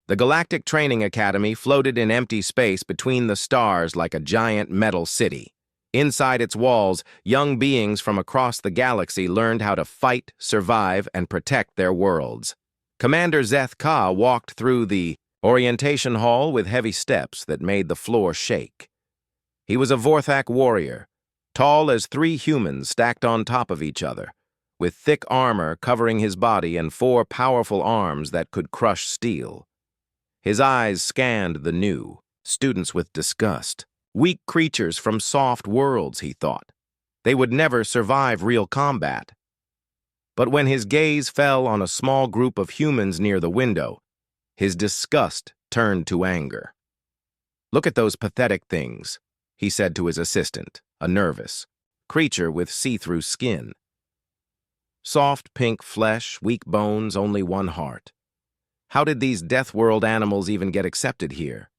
The Galactic Training Academy floated in empty space between the stars like a giant metal city. Inside its walls, young beings from across the galaxy learned how to fight, survive, and protect their worlds. Commander Zeth Ka walked through the orientation hall with heavy steps that made the floor shake. He was a Vorthak warrior, tall as 3 humans stacked on top of each other, with thick armor covering his body and 4 powerful arms that could crush steel. His eyes scanned the new students with disgust. Weak creatures from soft worlds, he thought. They would never survive real combat. But when his gaze fell on a small group of humans near the window, his disgust turned to anger. "Look at those pathetic things," he said to his assistant, a nervous creature with see-through skin. Soft pink flesh, weak bones, only 1 heart. How did these Deathworld animals even get accepted here?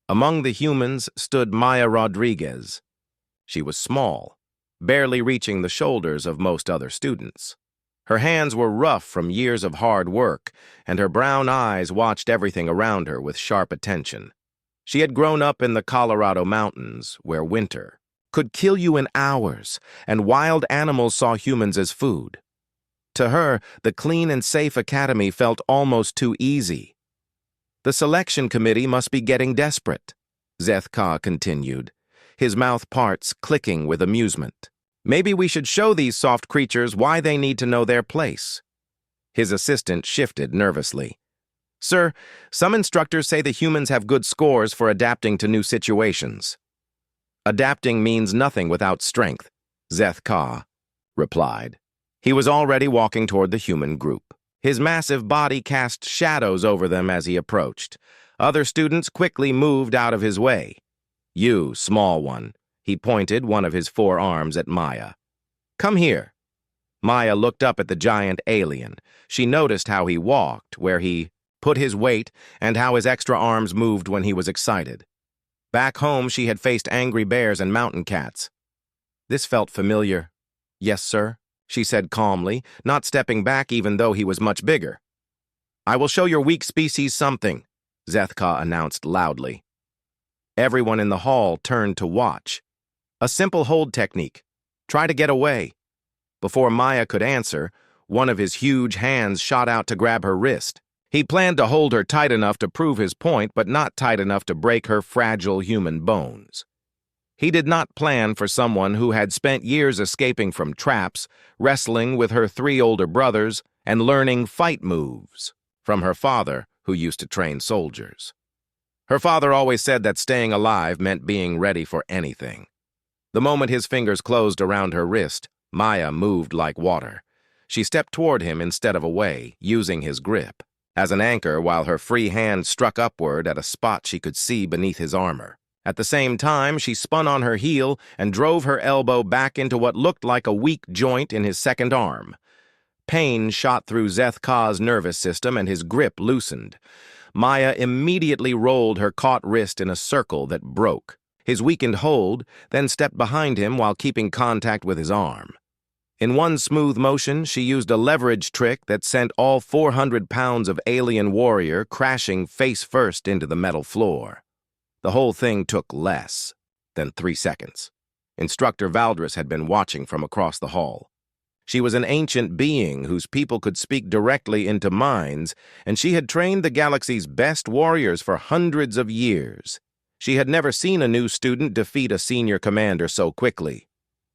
Among the humans stood Maya Rodriguez. She was small, barely reaching the shoulders of most other students. Her hands were rough from years of hard work, and her brown eyes watched everything around her with sharp attention. She had grown up in the Colorado mountains, where winter could kill you in hours, and wild animals saw humans as food. To her, the clean and safe academy felt almost too easy. "The selection committee must be getting desperate," Zeth Ka continued, his mouth parts clicking with amusement. "Maybe we should show these soft creatures why they need to know their place." His assistant shifted nervously. "Sir, some instructors say the humans have good scores for adapting to new situations." "Adapting means nothing without strength," Zeth Ka replied. He was already walking toward the human group. His massive body cast shadows over them as he approached. Other students quickly moved out of his way. "You, small one," he pointed one of his 4 arms at Maya. "Come here." Maya looked up at the giant alien. She noticed how he walked, where he put his weight, and how his extra arms moved when he was excited. Back home, she had faced angry bears and mountain cats. This felt familiar. "Yes, sir," she said calmly, not stepping back even though he was much bigger. "I will show your weak species something," Zeth Ka announced loudly. Everyone in the hall turned to watch. A simple hold technique. Try to get away. Before Maya could answer, one of his huge hands shot out to grab her wrist. He planned to hold her tight enough to prove his point, but not tight enough to break her fragile human bones. He did not plan for someone who had spent years escaping from traps, wrestling with her 3 older brothers, and learning fight moves from her father, who used to train soldiers. Her father always said that staying alive meant being ready for anything. The moment his fingers closed around her wrist, Maya moved like water. She stepped toward him instead of away, using his grip as an anchor while her free hand struck upward at a spot she could see beneath his armor. At the same time, she spun on her heel and drove her elbow back into what looked like a weak joint in his second arm. Pain shot through Zeth Ka's nervous system and his grip loosened. Maya immediately rolled her caught wrist in a circle that broke. His weakened hold, then stepped behind him while keeping contact with his arm. In one smooth motion, she used a leverage trick that sent all 400 pounds of alien warrior crashing face first into the metal floor. The whole thing took less than 3 seconds. Instructor Valdris had been watching from across the hall. She was an ancient being whose people could speak directly into minds, and she had trained the galaxy's best warriors for hundreds of years. She had never seen a new student defeat a senior commander so quickly.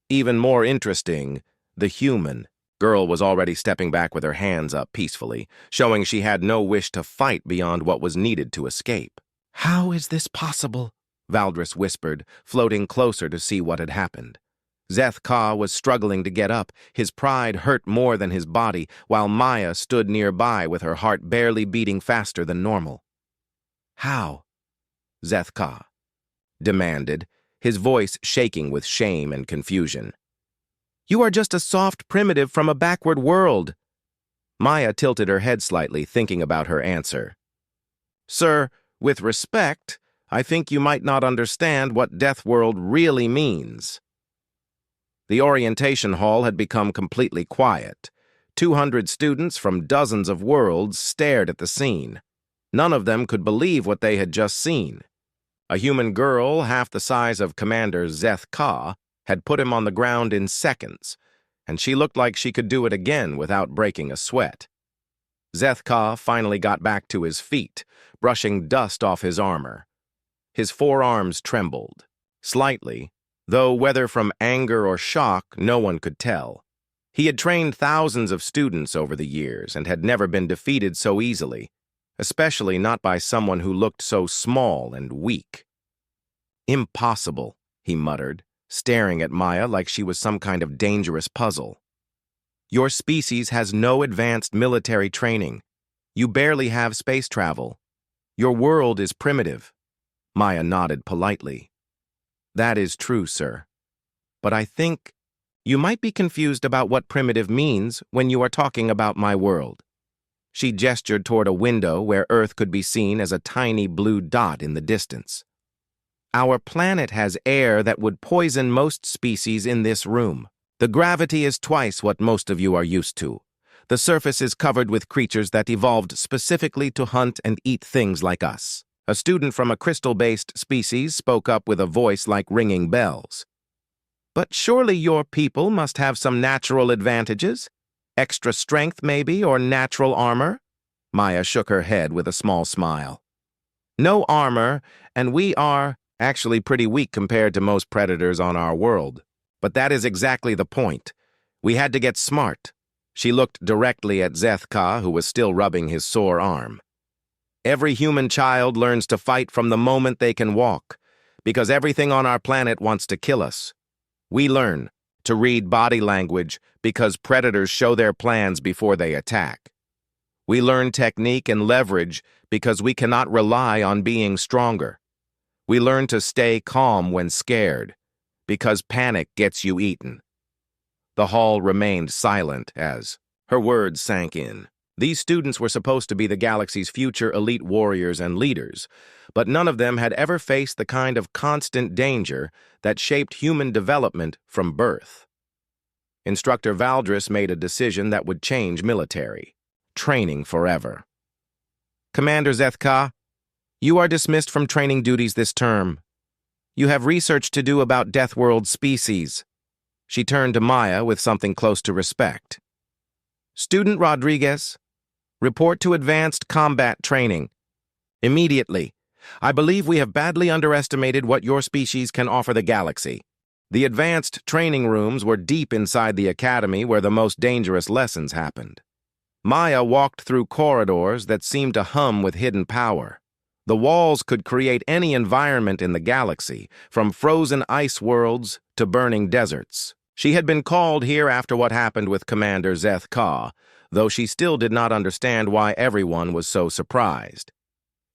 Even more interesting, the human girl was already stepping back with her hands up peacefully, showing she had no wish to fight beyond what was needed to escape. "How is this possible?" Valdris whispered, floating closer to see what had happened. Zeth Ka was struggling to get up, his pride hurt more than his body, while Maya stood nearby with her heart barely beating faster than normal. "How?" Zeth Ka demanded, his voice shaking with shame and confusion. "You are just a soft primitive from a backward world." Maya tilted her head slightly, thinking about her answer. "Sir, with respect, I think you might not understand what Deathworld really means." The orientation hall had become completely quiet. 200 students from dozens of worlds stared at the scene. None of them could believe what they had just seen. A human girl, half the size of Commander Zeth Ka, had put him on the ground in seconds, and she looked like she could do it again without breaking a sweat. Zeth Ka finally got back to his feet, brushing dust off his armor. His forearms trembled, slightly, though whether from anger or shock, no one could tell. He had trained thousands of students over the years and had never been defeated so easily, especially not by someone who looked so small and weak. "Impossible," he muttered, staring at Maya like she was some kind of dangerous puzzle. "Your species has no advanced military training. You barely have space travel. Your world is primitive." Maya nodded politely. "That is true, sir. But I think you might be confused about what primitive means when you are talking about my world." She gestured toward a window where Earth could be seen as a tiny blue dot in the distance. "Our planet has air that would poison most species in this room. The gravity is twice what most of you are used to. The surface is covered with creatures that evolved specifically to hunt and eat things like us." A student from a crystal-based species spoke up with a voice like ringing bells. "But surely your people must have some natural advantages? Extra strength, maybe, or natural armor?" Maya shook her head with a small smile. "No armor, and we are actually pretty weak compared to most predators on our world. But that is exactly the point. We had to get smart." She looked directly at Zeth Ka, who was still rubbing his sore arm. "Every human child learns to fight from the moment they can walk, because everything on our planet wants to kill us. We learn to read body language because predators show their plans before they attack. We learn technique and leverage because we cannot rely on being stronger. We learn to stay calm when scared, because panic gets you eaten." The hall remained silent as her words sank in. These students were supposed to be the galaxy's future elite warriors and leaders, but none of them had ever faced the kind of constant danger that shaped human development from birth. Instructor Valdris made a decision that would change military training forever. "Commander Zeth Ka, you are dismissed from training duties this term. You have research to do about Deathworld species." She turned to Maya with something close to respect. "Student Rodriguez, report to advanced combat training. Immediately. I believe we have badly underestimated what your species can offer the galaxy." The advanced training rooms were deep inside the academy where the most dangerous lessons happened. Maya walked through corridors that seemed to hum with hidden power. The walls could create any environment in the galaxy, from frozen ice worlds to burning deserts. She had been called here after what happened with Commander Zeth Ka, though she still did not understand why everyone was so surprised.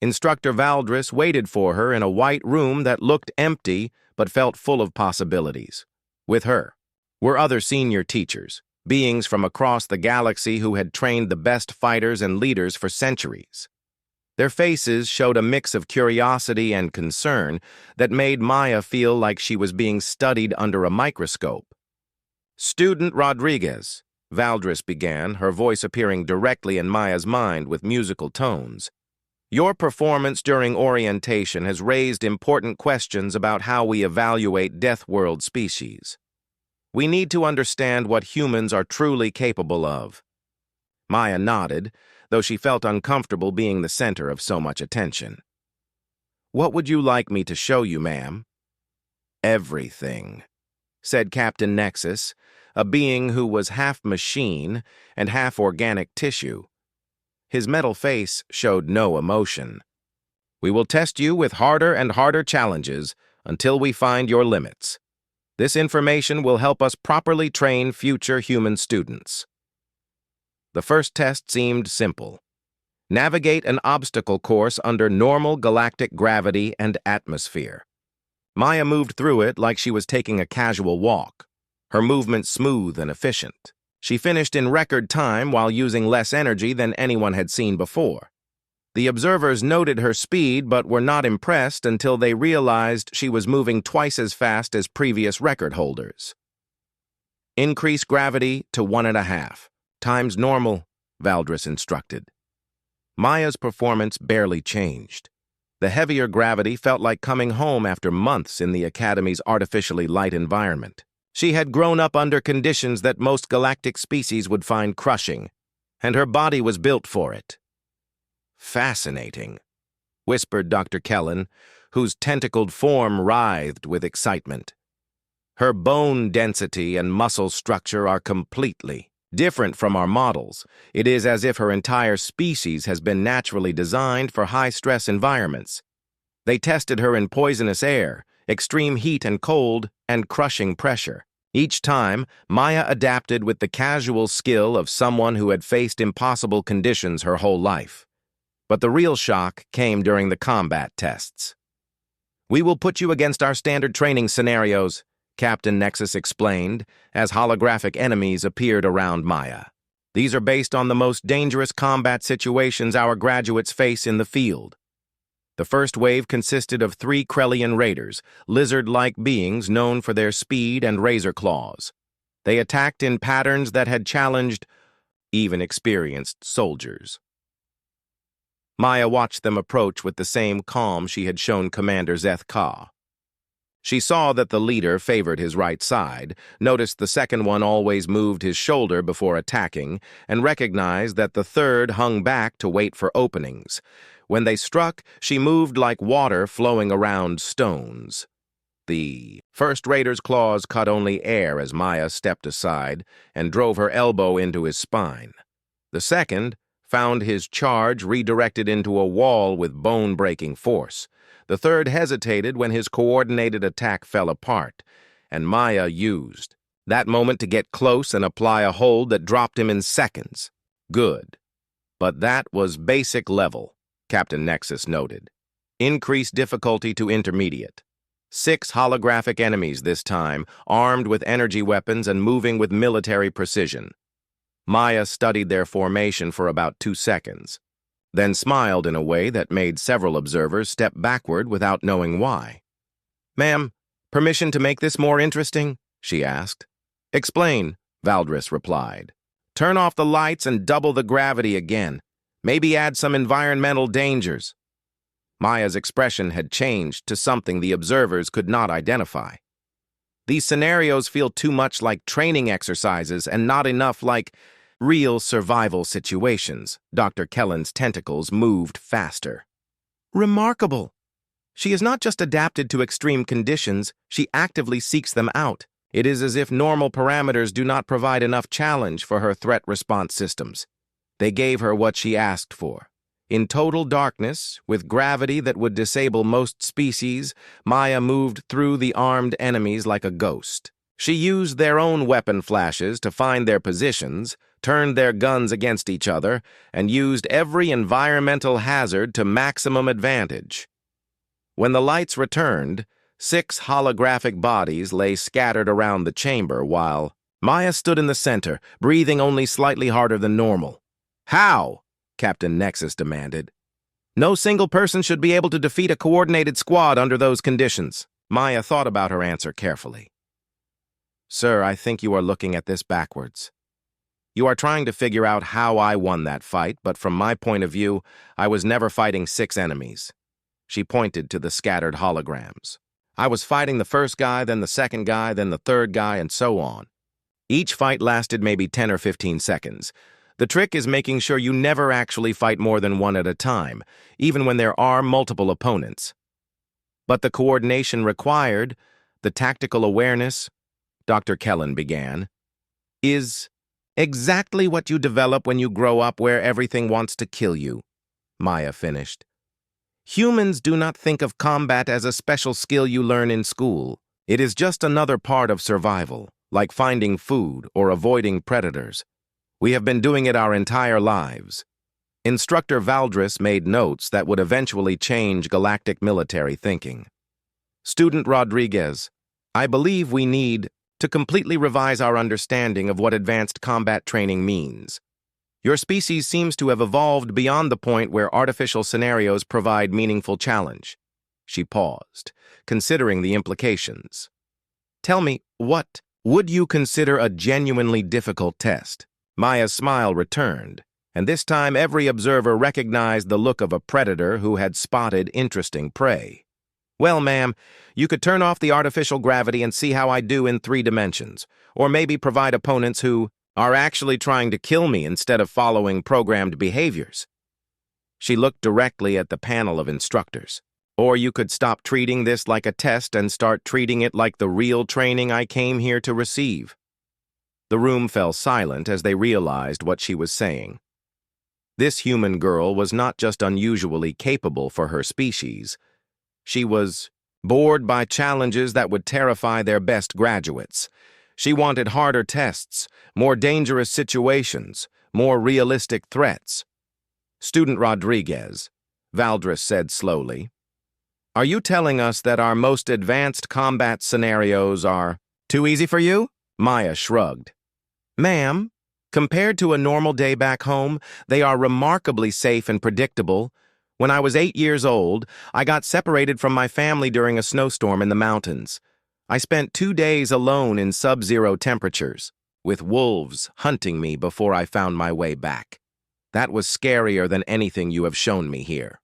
Instructor Valdris waited for her in a white room that looked empty but felt full of possibilities. With her were other senior teachers, beings from across the galaxy who had trained the best fighters and leaders for centuries. Their faces showed a mix of curiosity and concern that made Maya feel like she was being studied under a microscope. "Student Rodriguez," Valdris began, her voice appearing directly in Maya's mind with musical tones. "Your performance during orientation has raised important questions about how we evaluate Deathworld species. We need to understand what humans are truly capable of." Maya nodded, though she felt uncomfortable being the center of so much attention. "What would you like me to show you, ma'am?" "Everything," said Captain Nexus, a being who was half machine and half organic tissue. His metal face showed no emotion. "We will test you with harder and harder challenges until we find your limits. This information will help us properly train future human students." The first test seemed simple. Navigate an obstacle course under normal galactic gravity and atmosphere. Maya moved through it like she was taking a casual walk, her movement smooth and efficient. She finished in record time while using less energy than anyone had seen before. The observers noted her speed but were not impressed until they realized she was moving twice as fast as previous record holders. "Increase gravity to 1.5 times normal," Valdris instructed. Maya's performance barely changed. The heavier gravity felt like coming home after months in the Academy's artificially light environment. She had grown up under conditions that most galactic species would find crushing, and her body was built for it. "Fascinating," whispered Dr. Kellen, whose tentacled form writhed with excitement. "Her bone density and muscle structure are completely different from our models. It is as if her entire species has been naturally designed for high-stress environments. They tested her in poisonous air, extreme heat and cold, and crushing pressure. Each time, Maya adapted with the casual skill of someone who had faced impossible conditions her whole life. But the real shock came during the combat tests. "We will put you against our standard training scenarios," Captain Nexus explained, as holographic enemies appeared around Maya. "These are based on the most dangerous combat situations our graduates face in the field." The first wave consisted of 3 Krellian raiders, lizard-like beings known for their speed and razor claws. They attacked in patterns that had challenged even experienced soldiers. Maya watched them approach with the same calm she had shown Commander Zeth Ka. She saw that the leader favored his right side, noticed the second one always moved his shoulder before attacking, and recognized that the third hung back to wait for openings. When they struck, she moved like water flowing around stones. The first raider's claws cut only air as Maya stepped aside and drove her elbow into his spine. The second found his charge redirected into a wall with bone-breaking force. The third hesitated when his coordinated attack fell apart, and Maya used that moment to get close and apply a hold that dropped him in seconds. Good. But that was basic level, Captain Nexus noted. Increased difficulty to intermediate. 6 holographic enemies this time, armed with energy weapons and moving with military precision. Maya studied their formation for about 2 seconds, then smiled in a way that made several observers step backward without knowing why. "Ma'am, permission to make this more interesting?" she asked. "Explain," Valdris replied. "Turn off the lights and double the gravity again. Maybe add some environmental dangers." Maya's expression had changed to something the observers could not identify. "These scenarios feel too much like training exercises and not enough like real survival situations." Dr. Kellen's tentacles moved faster. "Remarkable. She is not just adapted to extreme conditions, she actively seeks them out. It is as if normal parameters do not provide enough challenge for her threat response systems. They gave her what she asked for. In total darkness, with gravity that would disable most species, Maya moved through the armed enemies like a ghost. She used their own weapon flashes to find their positions, turned their guns against each other, and used every environmental hazard to maximum advantage. When the lights returned, 6 holographic bodies lay scattered around the chamber while Maya stood in the center, breathing only slightly harder than normal. "How?" Captain Nexus demanded. "No single person should be able to defeat a coordinated squad under those conditions." Maya thought about her answer carefully. "Sir, I think you are looking at this backwards. You are trying to figure out how I won that fight, but from my point of view, I was never fighting 6 enemies." She pointed to the scattered holograms. "I was fighting the first guy, then the second guy, then the third guy, and so on. Each fight lasted maybe 10 or 15 seconds. The trick is making sure you never actually fight more than one at a time, even when there are multiple opponents. But the coordination required, the tactical awareness," Dr. Kellen began, "is exactly what you develop when you grow up where everything wants to kill you," Maya finished. "Humans do not think of combat as a special skill you learn in school. It is just another part of survival, like finding food or avoiding predators. We have been doing it our entire lives." Instructor Valdris made notes that would eventually change galactic military thinking. "Student Rodriguez, I believe we need to completely revise our understanding of what advanced combat training means. Your species seems to have evolved beyond the point where artificial scenarios provide meaningful challenge." She paused, considering the implications. "Tell me, what would you consider a genuinely difficult test?" Maya's smile returned, and this time every observer recognized the look of a predator who had spotted interesting prey. "Well, ma'am, you could turn off the artificial gravity and see how I do in 3 dimensions, or maybe provide opponents who are actually trying to kill me instead of following programmed behaviors." She looked directly at the panel of instructors. "Or you could stop treating this like a test and start treating it like the real training I came here to receive." The room fell silent as they realized what she was saying. This human girl was not just unusually capable for her species. She was bored by challenges that would terrify their best graduates. She wanted harder tests, more dangerous situations, more realistic threats. "Student Rodriguez," Valdris said slowly, "are you telling us that our most advanced combat scenarios are too easy for you?" Maya shrugged. "Ma'am, compared to a normal day back home, they are remarkably safe and predictable. When I was 8 years old, I got separated from my family during a snowstorm in the mountains. I spent 2 days alone in sub-zero temperatures, with wolves hunting me before I found my way back. That was scarier than anything you have shown me here."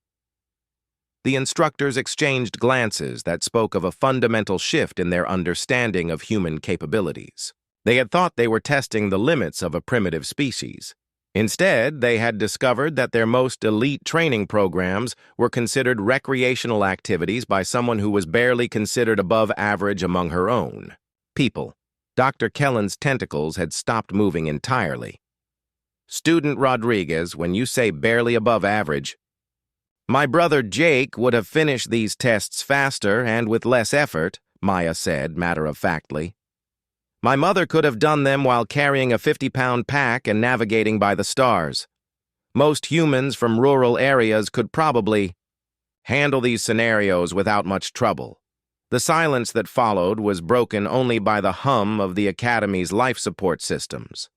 The instructors exchanged glances that spoke of a fundamental shift in their understanding of human capabilities. They had thought they were testing the limits of a primitive species. Instead, they had discovered that their most elite training programs were considered recreational activities by someone who was barely considered above average among her own people. Dr. Kellen's tentacles had stopped moving entirely. "Student Rodriguez, when you say barely above average, my brother Jake would have finished these tests faster and with less effort," Maya said matter-of-factly. "My mother could have done them while carrying a 50-pound pack and navigating by the stars. Most humans from rural areas could probably handle these scenarios without much trouble." The silence that followed was broken only by the hum of the Academy's life support systems.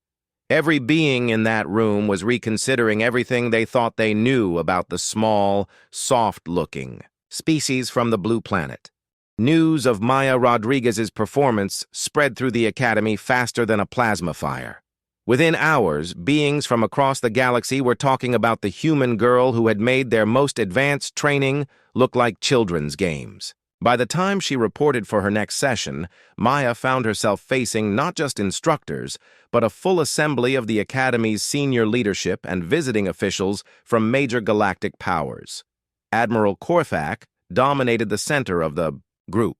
Every being in that room was reconsidering everything they thought they knew about the small, soft-looking species from the blue planet. News of Maya Rodriguez's performance spread through the Academy faster than a plasma fire. Within hours, beings from across the galaxy were talking about the human girl who had made their most advanced training look like children's games. By the time she reported for her next session, Maya found herself facing not just instructors, but a full assembly of the Academy's senior leadership and visiting officials from major galactic powers. Admiral Korthak dominated the center of the group.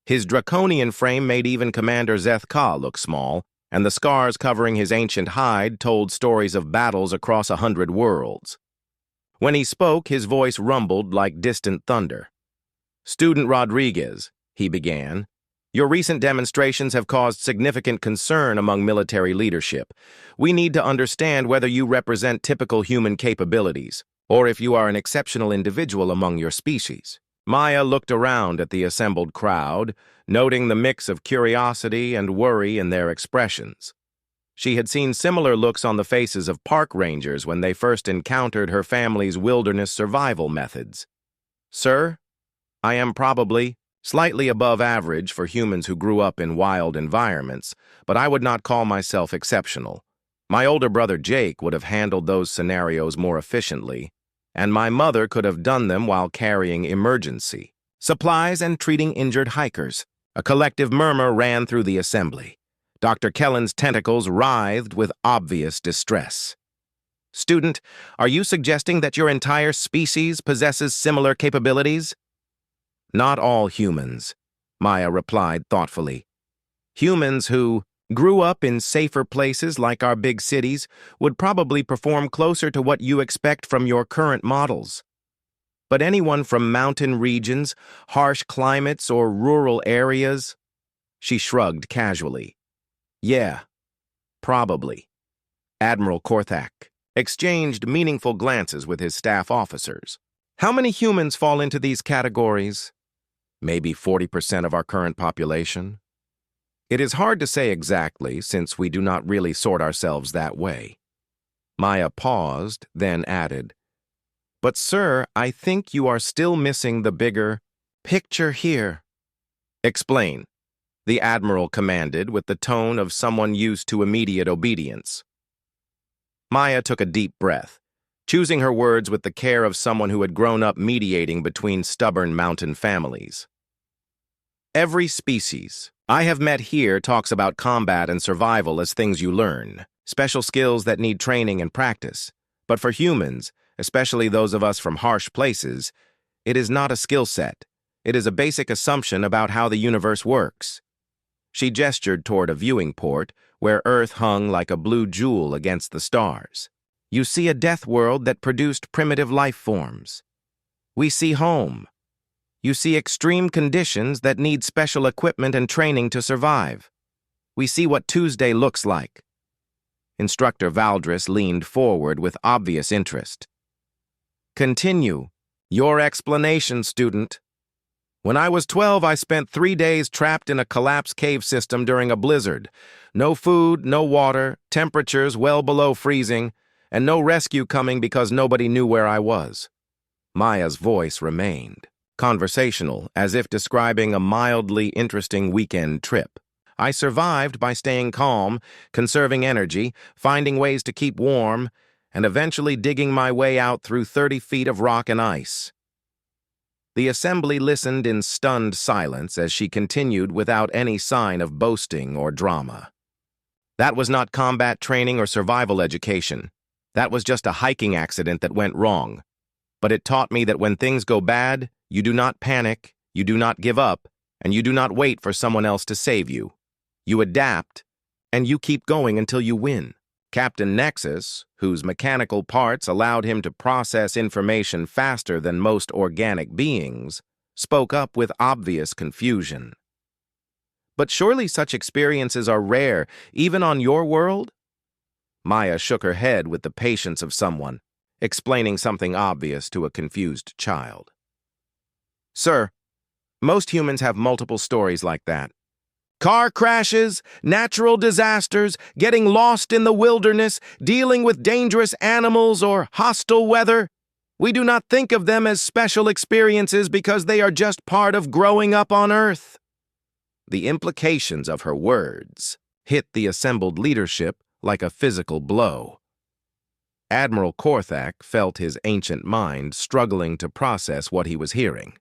His draconian frame made even Commander Zeth Ka look small, and the scars covering his ancient hide told stories of battles across 100 worlds. When he spoke, his voice rumbled like distant thunder. "Student Rodriguez," he began, "your recent demonstrations have caused significant concern among military leadership. We need to understand whether you represent typical human capabilities, or if you are an exceptional individual among your species." Maya looked around at the assembled crowd, noting the mix of curiosity and worry in their expressions. She had seen similar looks on the faces of park rangers when they first encountered her family's wilderness survival methods. "Sir, I am probably slightly above average for humans who grew up in wild environments, but I would not call myself exceptional. My older brother Jake would have handled those scenarios more efficiently, and my mother could have done them while carrying emergency supplies and treating injured hikers." A collective murmur ran through the assembly. Dr. Kellen's tentacles writhed with obvious distress. "Student, are you suggesting that your entire species possesses similar capabilities?" "Not all humans," Maya replied thoughtfully. "Humans who grew up in safer places like our big cities would probably perform closer to what you expect from your current models. But anyone from mountain regions, harsh climates, or rural areas?" She shrugged casually. "Yeah, probably." Admiral Korthak exchanged meaningful glances with his staff officers. "How many humans fall into these categories?" "Maybe 40% of our current population." "It is hard to say exactly, since we do not really sort ourselves that way." Maya paused, then added, "But sir, I think you are still missing the bigger picture here." "Explain," the Admiral commanded with the tone of someone used to immediate obedience. Maya took a deep breath, choosing her words with the care of someone who had grown up mediating between stubborn mountain families. Every species I have met here talks about combat and survival as things you learn, special skills that need training and practice. But for humans, especially those of us from harsh places, it is not a skill set. It is a basic assumption about how the universe works. She gestured toward a viewing port where Earth hung like a blue jewel against the stars. You see a death world that produced primitive life forms. We see home. You see extreme conditions that need special equipment and training to survive. We see what Tuesday looks like. Instructor Valdris leaned forward with obvious interest. Continue. Your explanation, student. When I was 12, I spent 3 days trapped in a collapsed cave system during a blizzard. No food, no water, temperatures well below freezing, and no rescue coming because nobody knew where I was. Maya's voice remained conversational, as if describing a mildly interesting weekend trip. I survived by staying calm, conserving energy, finding ways to keep warm, and eventually digging my way out through 30 feet of rock and ice. The assembly listened in stunned silence as she continued without any sign of boasting or drama. That was not combat training or survival education. That was just a hiking accident that went wrong. But it taught me that when things go bad, you do not panic, you do not give up, and you do not wait for someone else to save you. You adapt, and you keep going until you win. Captain Nexus, whose mechanical parts allowed him to process information faster than most organic beings, spoke up with obvious confusion. But surely such experiences are rare, even on your world? Maya shook her head with the patience of someone, explaining something obvious to a confused child. Sir, most humans have multiple stories like that. Car crashes, natural disasters, getting lost in the wilderness, dealing with dangerous animals or hostile weather. We do not think of them as special experiences because they are just part of growing up on Earth. The implications of her words hit the assembled leadership like a physical blow. Admiral Korthak felt his ancient mind struggling to process what he was hearing.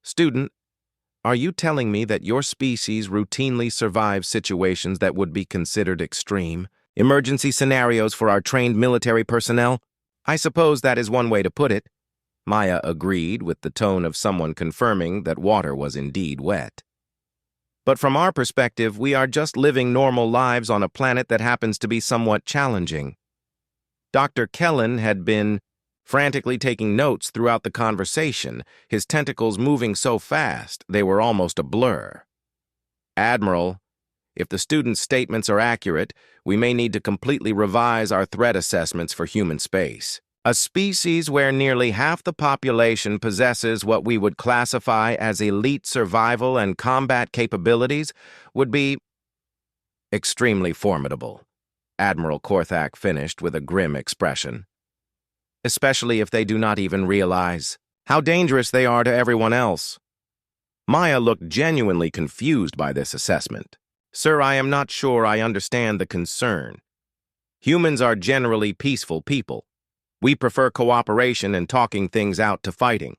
Student, are you telling me that your species routinely survives situations that would be considered extreme? Emergency scenarios for our trained military personnel? I suppose that is one way to put it. Maya agreed with the tone of someone confirming that water was indeed wet. But from our perspective, we are just living normal lives on a planet that happens to be somewhat challenging. Dr. Kellen had been frantically taking notes throughout the conversation, his tentacles moving so fast they were almost a blur. Admiral, if the student's statements are accurate, we may need to completely revise our threat assessments for human space. A species where nearly half the population possesses what we would classify as elite survival and combat capabilities would be extremely formidable, Admiral Korthak finished with a grim expression. Especially if they do not even realize how dangerous they are to everyone else. Maya looked genuinely confused by this assessment. Sir, I am not sure I understand the concern. Humans are generally peaceful people. We prefer cooperation and talking things out to fighting.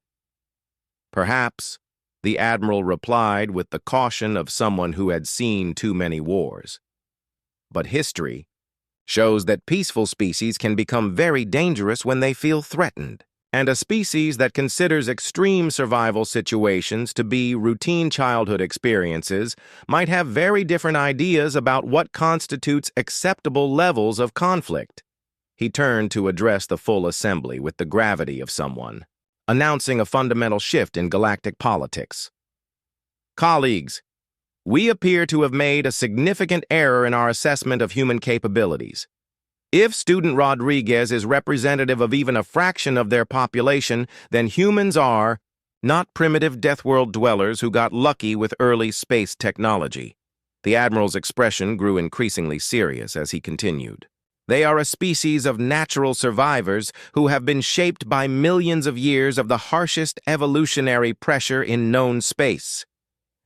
Perhaps, the Admiral replied with the caution of someone who had seen too many wars. But history shows that peaceful species can become very dangerous when they feel threatened, and a species that considers extreme survival situations to be routine childhood experiences might have very different ideas about what constitutes acceptable levels of conflict. He turned to address the full assembly with the gravity of someone, announcing a fundamental shift in galactic politics. Colleagues, we appear to have made a significant error in our assessment of human capabilities. If Student Rodriguez is representative of even a fraction of their population, then humans are not primitive Deathworld dwellers who got lucky with early space technology. The Admiral's expression grew increasingly serious as he continued. They are a species of natural survivors who have been shaped by millions of years of the harshest evolutionary pressure in known space,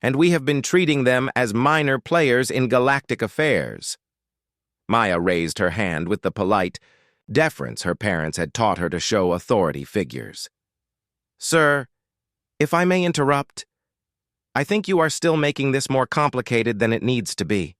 and we have been treating them as minor players in galactic affairs. Maya raised her hand with the polite deference her parents had taught her to show authority figures. Sir, if I may interrupt, I think you are still making this more complicated than it needs to be.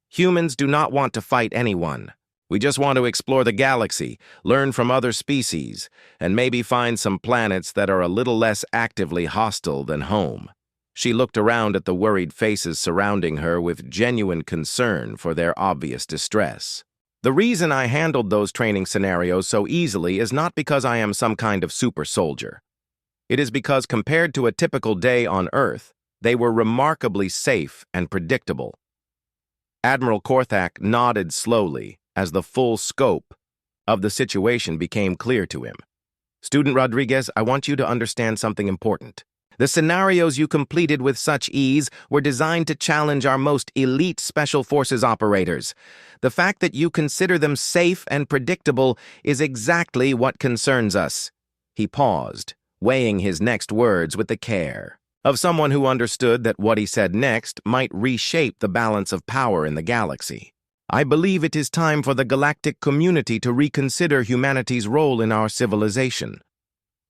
Humans do not want to fight anyone. We just want to explore the galaxy, learn from other species, and maybe find some planets that are a little less actively hostile than home. She looked around at the worried faces surrounding her with genuine concern for their obvious distress. The reason I handled those training scenarios so easily is not because I am some kind of super soldier. It is because compared to a typical day on Earth, they were remarkably safe and predictable. Admiral Korthak nodded slowly as the full scope of the situation became clear to him. Student Rodriguez, I want you to understand something important. The scenarios you completed with such ease were designed to challenge our most elite Special Forces operators. The fact that you consider them safe and predictable is exactly what concerns us. He paused, weighing his next words with the care of someone who understood that what he said next might reshape the balance of power in the galaxy. I believe it is time for the galactic community to reconsider humanity's role in our civilization.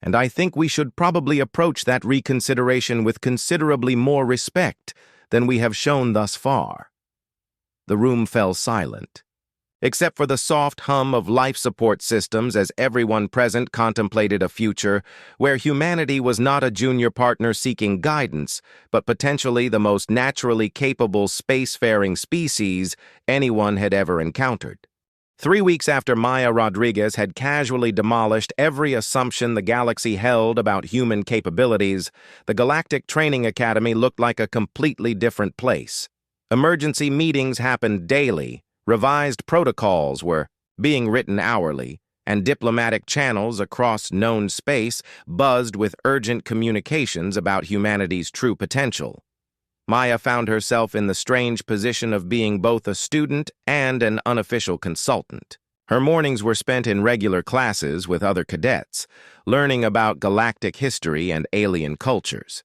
And I think we should probably approach that reconsideration with considerably more respect than we have shown thus far. The room fell silent, except for the soft hum of life support systems as everyone present contemplated a future where humanity was not a junior partner seeking guidance, but potentially the most naturally capable spacefaring species anyone had ever encountered. 3 weeks after Maya Rodriguez had casually demolished every assumption the galaxy held about human capabilities, the Galactic Training Academy looked like a completely different place. Emergency meetings happened daily, revised protocols were being written hourly, and diplomatic channels across known space buzzed with urgent communications about humanity's true potential. Maya found herself in the strange position of being both a student and an unofficial consultant. Her mornings were spent in regular classes with other cadets, learning about galactic history and alien cultures.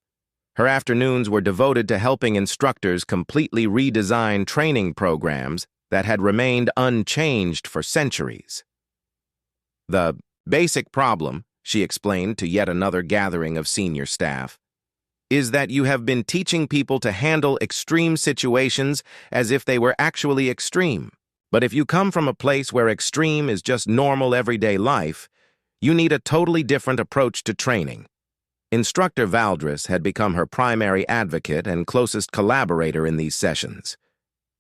Her afternoons were devoted to helping instructors completely redesign training programs that had remained unchanged for centuries. The basic problem, she explained to yet another gathering of senior staff, is that you have been teaching people to handle extreme situations as if they were actually extreme. But if you come from a place where extreme is just normal everyday life, you need a totally different approach to training. Instructor Valdris had become her primary advocate and closest collaborator in these sessions.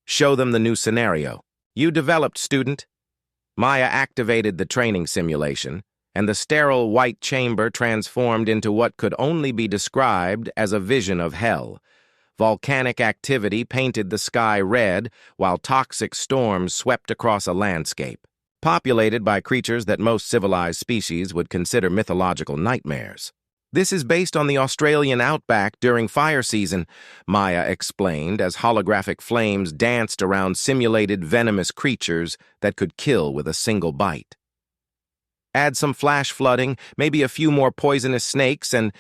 Show them the new scenario. You developed, student. Maya activated the training simulation, and the sterile white chamber transformed into what could only be described as a vision of hell. Volcanic activity painted the sky red, while toxic storms swept across a landscape, populated by creatures that most civilized species would consider mythological nightmares. This is based on the Australian outback during fire season, Maya explained as holographic flames danced around simulated venomous creatures that could kill with a single bite. Add some flash flooding, maybe a few more poisonous snakes, and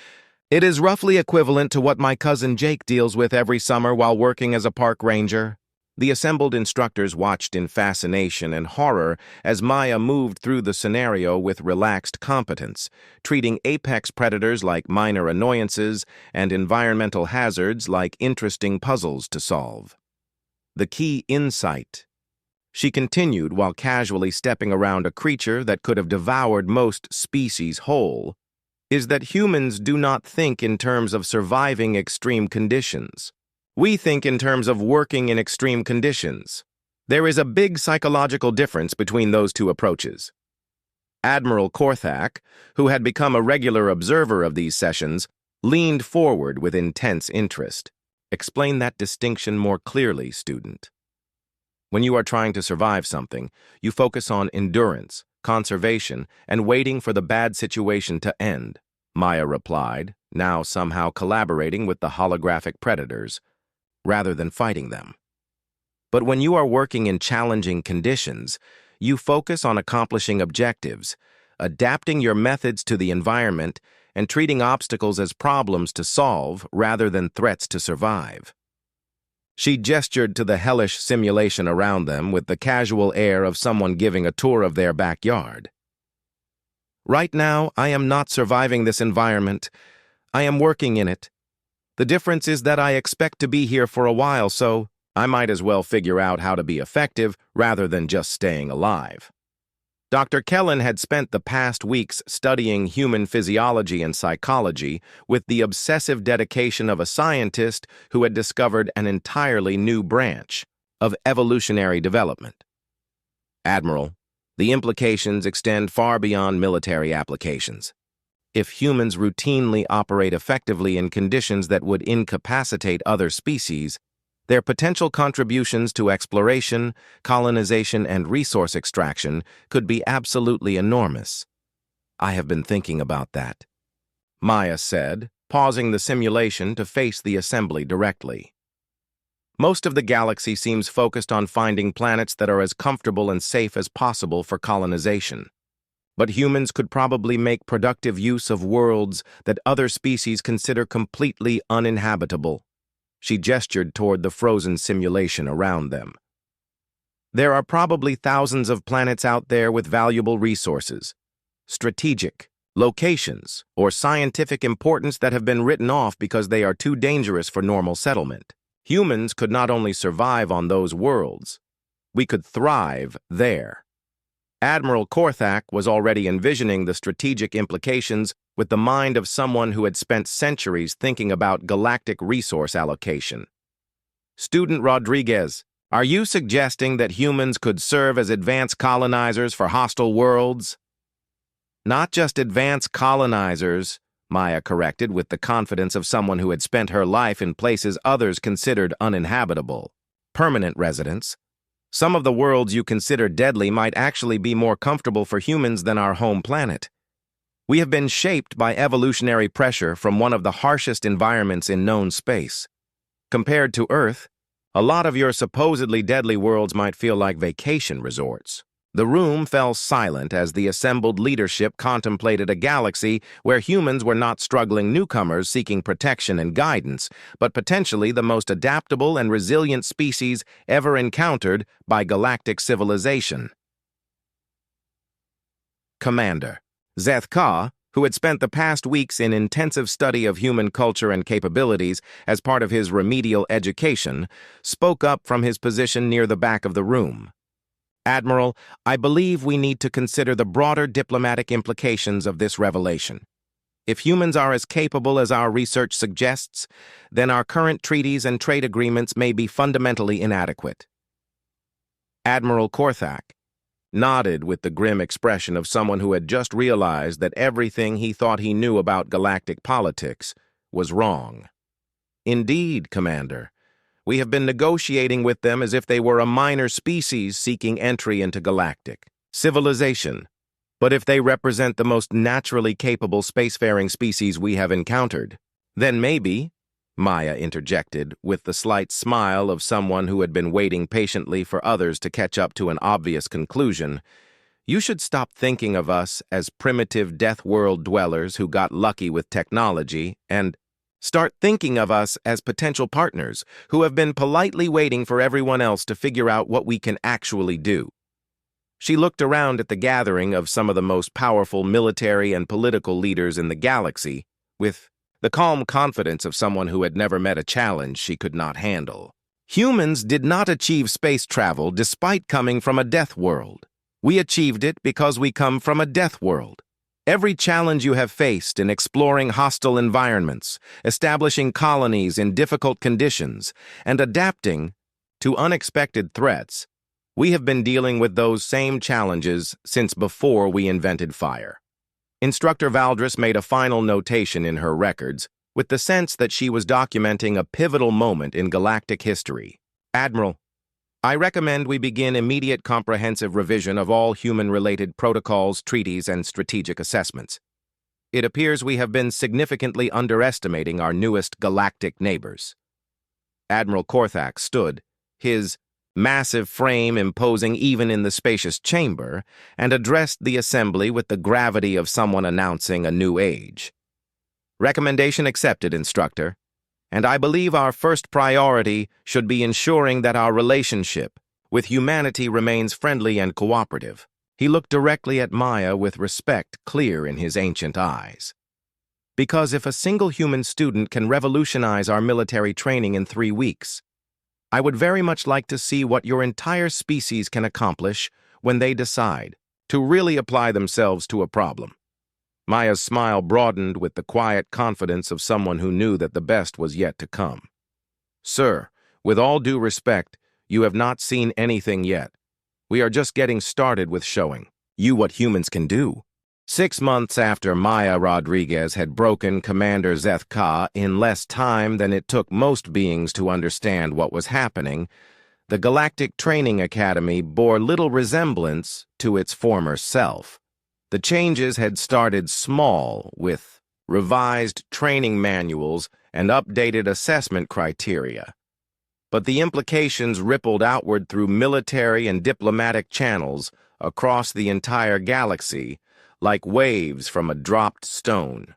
it is roughly equivalent to what my cousin Jake deals with every summer while working as a park ranger. The assembled instructors watched in fascination and horror as Maya moved through the scenario with relaxed competence, treating apex predators like minor annoyances and environmental hazards like interesting puzzles to solve. The key insight, she continued while casually stepping around a creature that could have devoured most species whole, is that humans do not think in terms of surviving extreme conditions. We think in terms of working in extreme conditions. There is a big psychological difference between those two approaches. Admiral Korthak, who had become a regular observer of these sessions, leaned forward with intense interest. Explain that distinction more clearly, student. When you are trying to survive something, you focus on endurance, conservation, and waiting for the bad situation to end, Maya replied, now somehow collaborating with the holographic predators, rather than fighting them. But when you are working in challenging conditions, you focus on accomplishing objectives, adapting your methods to the environment, and treating obstacles as problems to solve rather than threats to survive. She gestured to the hellish simulation around them with the casual air of someone giving a tour of their backyard. Right now, I am not surviving this environment. I am working in it. The difference is that I expect to be here for a while, so I might as well figure out how to be effective rather than just staying alive. Dr. Kellen had spent the past weeks studying human physiology and psychology with the obsessive dedication of a scientist who had discovered an entirely new branch of evolutionary development. Admiral, the implications extend far beyond military applications. If humans routinely operate effectively in conditions that would incapacitate other species, their potential contributions to exploration, colonization, and resource extraction could be absolutely enormous. I have been thinking about that, Maya said, pausing the simulation to face the assembly directly. Most of the galaxy seems focused on finding planets that are as comfortable and safe as possible for colonization. But humans could probably make productive use of worlds that other species consider completely uninhabitable. She gestured toward the frozen simulation around them. There are probably thousands of planets out there with valuable resources, strategic, locations, or scientific importance that have been written off because they are too dangerous for normal settlement. Humans could not only survive on those worlds, we could thrive there. Admiral Korthak was already envisioning the strategic implications with the mind of someone who had spent centuries thinking about galactic resource allocation. Student Rodriguez, are you suggesting that humans could serve as advanced colonizers for hostile worlds? Not just advanced colonizers, Maya corrected with the confidence of someone who had spent her life in places others considered uninhabitable. Permanent residents. Some of the worlds you consider deadly might actually be more comfortable for humans than our home planet. We have been shaped by evolutionary pressure from one of the harshest environments in known space. Compared to Earth, a lot of your supposedly deadly worlds might feel like vacation resorts. The room fell silent as the assembled leadership contemplated a galaxy where humans were not struggling newcomers seeking protection and guidance, but potentially the most adaptable and resilient species ever encountered by galactic civilization. Commander Zeth Ka, who had spent the past weeks in intensive study of human culture and capabilities as part of his remedial education, spoke up from his position near the back of the room. Admiral, I believe we need to consider the broader diplomatic implications of this revelation. If humans are as capable as our research suggests, then our current treaties and trade agreements may be fundamentally inadequate. Admiral Korthak nodded with the grim expression of someone who had just realized that everything he thought he knew about galactic politics was wrong. Indeed, Commander. We have been negotiating with them as if they were a minor species seeking entry into galactic civilization. But if they represent the most naturally capable spacefaring species we have encountered, then maybe, Maya interjected with the slight smile of someone who had been waiting patiently for others to catch up to an obvious conclusion, you should stop thinking of us as primitive Deathworld dwellers who got lucky with technology and start thinking of us as potential partners who have been politely waiting for everyone else to figure out what we can actually do. She looked around at the gathering of some of the most powerful military and political leaders in the galaxy with the calm confidence of someone who had never met a challenge she could not handle. Humans did not achieve space travel despite coming from a death world. We achieved it because we come from a death world. Every challenge you have faced in exploring hostile environments, establishing colonies in difficult conditions, and adapting to unexpected threats, we have been dealing with those same challenges since before we invented fire. Instructor Valdris made a final notation in her records with the sense that she was documenting a pivotal moment in galactic history. Admiral, I recommend we begin immediate comprehensive revision of all human-related protocols, treaties, and strategic assessments. It appears we have been significantly underestimating our newest galactic neighbors. Admiral Korthak stood, his massive frame imposing even in the spacious chamber, and addressed the assembly with the gravity of someone announcing a new age. Recommendation accepted, Instructor. And I believe our first priority should be ensuring that our relationship with humanity remains friendly and cooperative. He looked directly at Maya with respect clear in his ancient eyes. Because if a single human student can revolutionize our military training in 3 weeks, I would very much like to see what your entire species can accomplish when they decide to really apply themselves to a problem. Maya's smile broadened with the quiet confidence of someone who knew that the best was yet to come. Sir, with all due respect, you have not seen anything yet. We are just getting started with showing you what humans can do. 6 months after Maya Rodriguez had broken Commander Zethka in less time than it took most beings to understand what was happening, the Galactic Training Academy bore little resemblance to its former self. The changes had started small, with revised training manuals and updated assessment criteria. But the implications rippled outward through military and diplomatic channels across the entire galaxy, like waves from a dropped stone.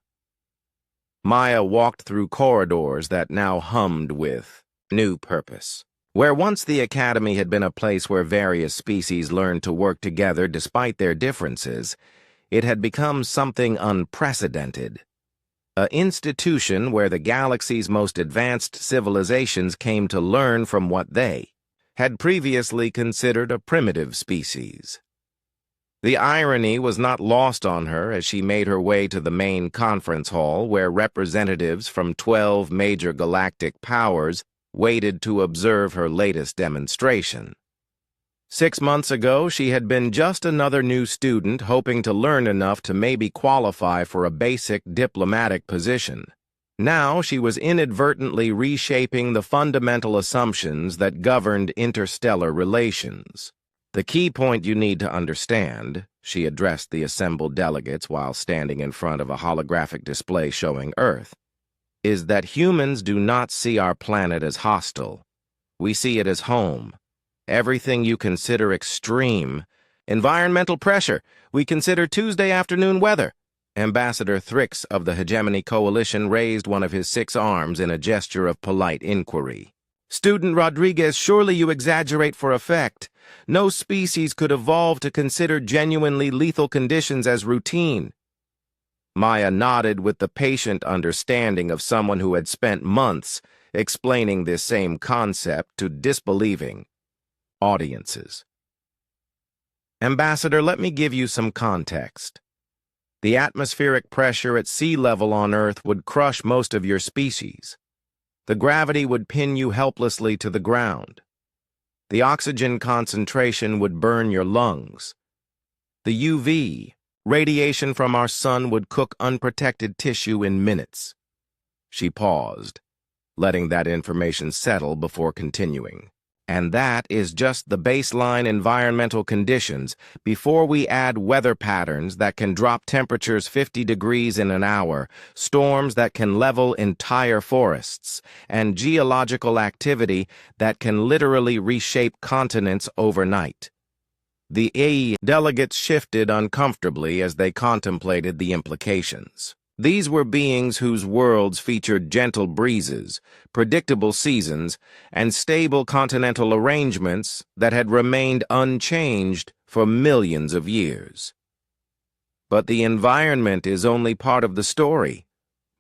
Maya walked through corridors that now hummed with new purpose. Where once the Academy had been a place where various species learned to work together despite their differences, it had become something unprecedented. An institution where the galaxy's most advanced civilizations came to learn from what they had previously considered a primitive species. The irony was not lost on her as she made her way to the main conference hall where representatives from 12 major galactic powers waited to observe her latest demonstration. 6 months ago, she had been just another new student hoping to learn enough to maybe qualify for a basic diplomatic position. Now she was inadvertently reshaping the fundamental assumptions that governed interstellar relations. The key point you need to understand, she addressed the assembled delegates while standing in front of a holographic display showing Earth, is that humans do not see our planet as hostile. We see it as home. Everything you consider extreme, environmental pressure, we consider Tuesday afternoon weather. Ambassador Thrix of the Hegemony Coalition raised one of his 6 arms in a gesture of polite inquiry. Student Rodriguez, surely you exaggerate for effect. No species could evolve to consider genuinely lethal conditions as routine. Maya nodded with the patient understanding of someone who had spent months explaining this same concept to disbelieving audiences. Ambassador, let me give you some context. The atmospheric pressure at sea level on Earth would crush most of your species. The gravity would pin you helplessly to the ground. The oxygen concentration would burn your lungs. The UV, radiation from our sun, would cook unprotected tissue in minutes. She paused, letting that information settle before continuing. And that is just the baseline environmental conditions before we add weather patterns that can drop temperatures 50 degrees in an hour, storms that can level entire forests, and geological activity that can literally reshape continents overnight. The AE delegates shifted uncomfortably as they contemplated the implications. These were beings whose worlds featured gentle breezes, predictable seasons, and stable continental arrangements that had remained unchanged for millions of years. But the environment is only part of the story,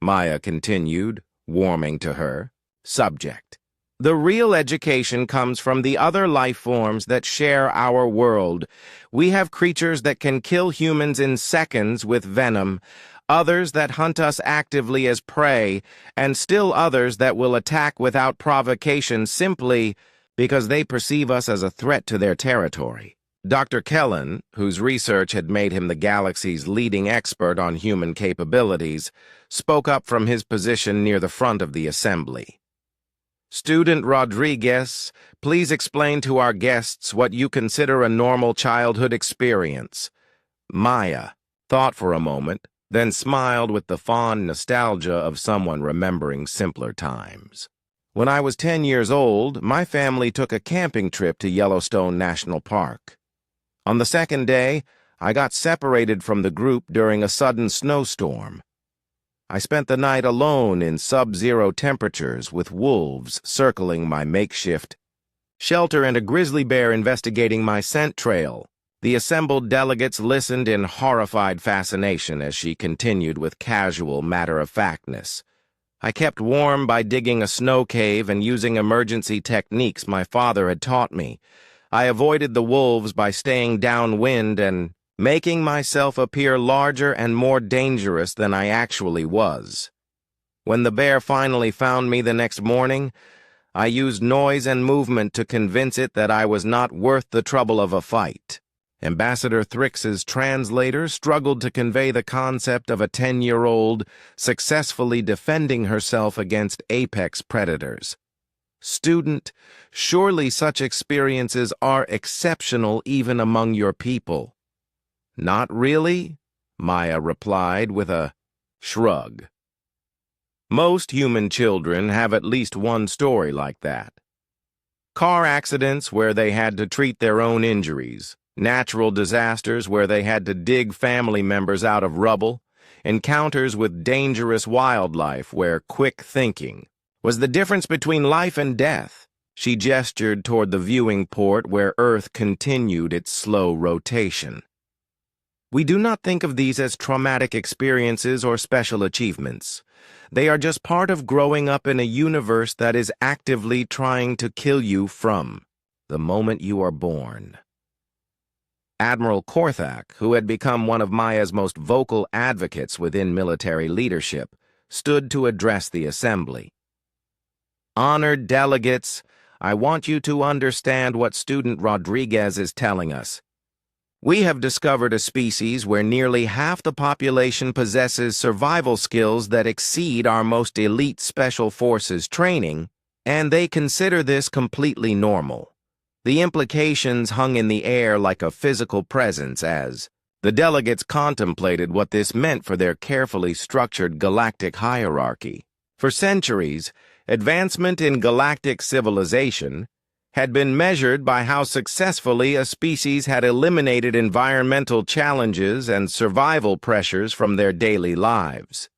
Maya continued, warming to her subject. The real education comes from the other life forms that share our world. We have creatures that can kill humans in seconds with venom, others that hunt us actively as prey, and still others that will attack without provocation simply because they perceive us as a threat to their territory. Dr. Kellen, whose research had made him the galaxy's leading expert on human capabilities, spoke up from his position near the front of the assembly. Student Rodriguez, please explain to our guests what you consider a normal childhood experience. Maya thought for a moment, then smiled with the fond nostalgia of someone remembering simpler times. When I was 10 years old, my family took a camping trip to Yellowstone National Park. On the second day, I got separated from the group during a sudden snowstorm. I spent the night alone in sub-zero temperatures with wolves circling my makeshift shelter and a grizzly bear investigating my scent trail. The assembled delegates listened in horrified fascination as she continued with casual matter-of-factness. I kept warm by digging a snow cave and using emergency techniques my father had taught me. I avoided the wolves by staying downwind and making myself appear larger and more dangerous than I actually was. When the bear finally found me the next morning, I used noise and movement to convince it that I was not worth the trouble of a fight. Ambassador Thrix's translator struggled to convey the concept of a 10-year-old successfully defending herself against apex predators. Student, surely such experiences are exceptional even among your people. Not really, Maya replied with a shrug. Most human children have at least one story like that. Car accidents where they had to treat their own injuries, natural disasters where they had to dig family members out of rubble, encounters with dangerous wildlife where quick thinking was the difference between life and death. She gestured toward the viewing port where Earth continued its slow rotation. We do not think of these as traumatic experiences or special achievements. They are just part of growing up in a universe that is actively trying to kill you from the moment you are born. Admiral Korthak, who had become one of Maya's most vocal advocates within military leadership, stood to address the assembly. Honored delegates, I want you to understand what Student Rodriguez is telling us. We have discovered a species where nearly half the population possesses survival skills that exceed our most elite special forces training, and they consider this completely normal. The implications hung in the air like a physical presence as the delegates contemplated what this meant for their carefully structured galactic hierarchy. For centuries, advancement in galactic civilization had been measured by how successfully a species had eliminated environmental challenges and survival pressures from their daily lives.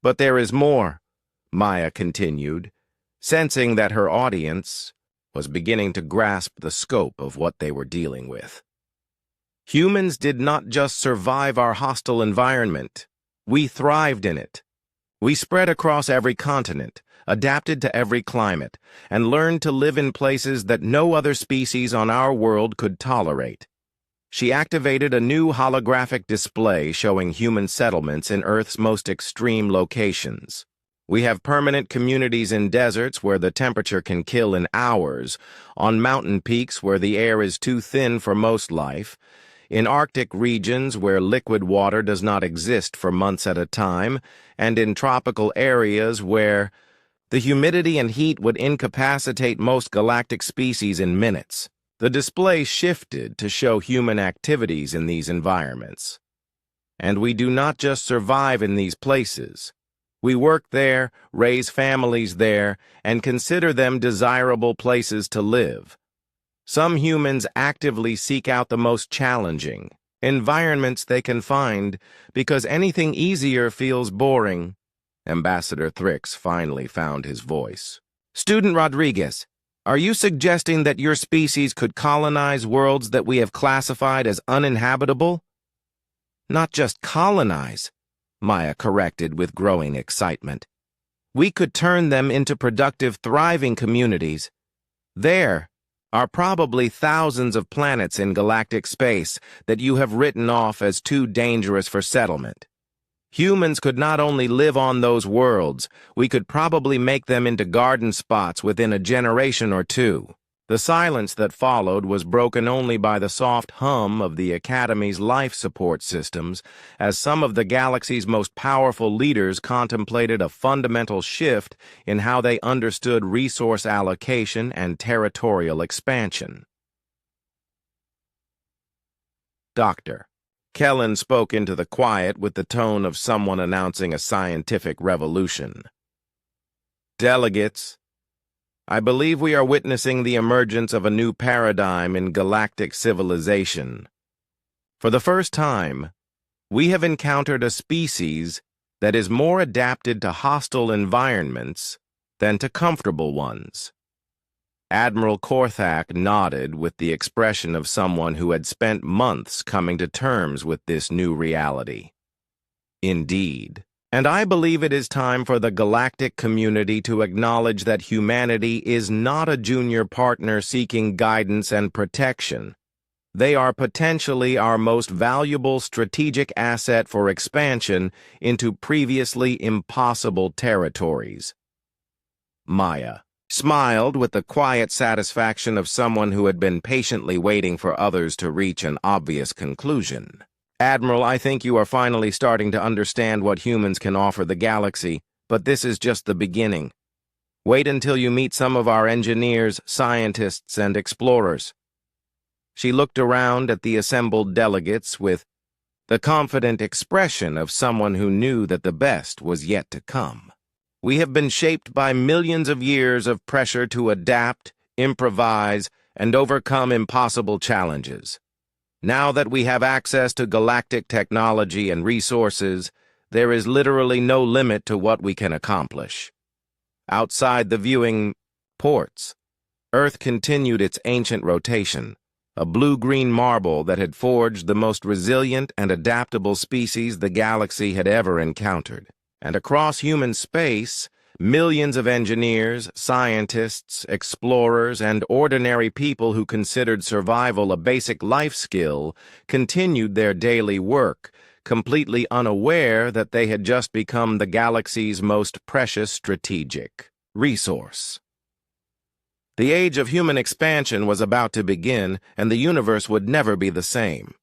But there is more, Maya continued, sensing that her audience was beginning to grasp the scope of what they were dealing with. Humans did not just survive our hostile environment, we thrived in it. We spread across every continent, adapted to every climate, and learned to live in places that no other species on our world could tolerate. She activated a new holographic display showing human settlements in Earth's most extreme locations. We have permanent communities in deserts where the temperature can kill in hours, on mountain peaks where the air is too thin for most life, in Arctic regions where liquid water does not exist for months at a time, and in tropical areas where the humidity and heat would incapacitate most galactic species in minutes. The display shifted to show human activities in these environments. And we do not just survive in these places. We work there, raise families there, and consider them desirable places to live. Some humans actively seek out the most challenging environments they can find because anything easier feels boring. Ambassador Thrix finally found his voice. Student Rodriguez, are you suggesting that your species could colonize worlds that we have classified as uninhabitable? Not just colonize, Maya corrected with growing excitement. We could turn them into productive, thriving communities. There are probably thousands of planets in galactic space that you have written off as too dangerous for settlement. Humans could not only live on those worlds, we could probably make them into garden spots within a generation or two. The silence that followed was broken only by the soft hum of the Academy's life support systems, as some of the galaxy's most powerful leaders contemplated a fundamental shift in how they understood resource allocation and territorial expansion. Doctor. Kellen spoke into the quiet with the tone of someone announcing a scientific revolution. Delegates, I believe we are witnessing the emergence of a new paradigm in galactic civilization. For the first time, we have encountered a species that is more adapted to hostile environments than to comfortable ones. Admiral Korthak nodded with the expression of someone who had spent months coming to terms with this new reality. Indeed. And I believe it is time for the galactic community to acknowledge that humanity is not a junior partner seeking guidance and protection. They are potentially our most valuable strategic asset for expansion into previously impossible territories. Maya smiled with the quiet satisfaction of someone who had been patiently waiting for others to reach an obvious conclusion. Admiral, I think you are finally starting to understand what humans can offer the galaxy, but this is just the beginning. Wait until you meet some of our engineers, scientists, and explorers. She looked around at the assembled delegates with the confident expression of someone who knew that the best was yet to come. We have been shaped by millions of years of pressure to adapt, improvise, and overcome impossible challenges. Now that we have access to galactic technology and resources, there is literally no limit to what we can accomplish. Outside the viewing ports, Earth continued its ancient rotation, a blue-green marble that had forged the most resilient and adaptable species the galaxy had ever encountered. And across human space, millions of engineers, scientists, explorers, and ordinary people who considered survival a basic life skill continued their daily work, completely unaware that they had just become the galaxy's most precious strategic resource. The age of human expansion was about to begin, and the universe would never be the same.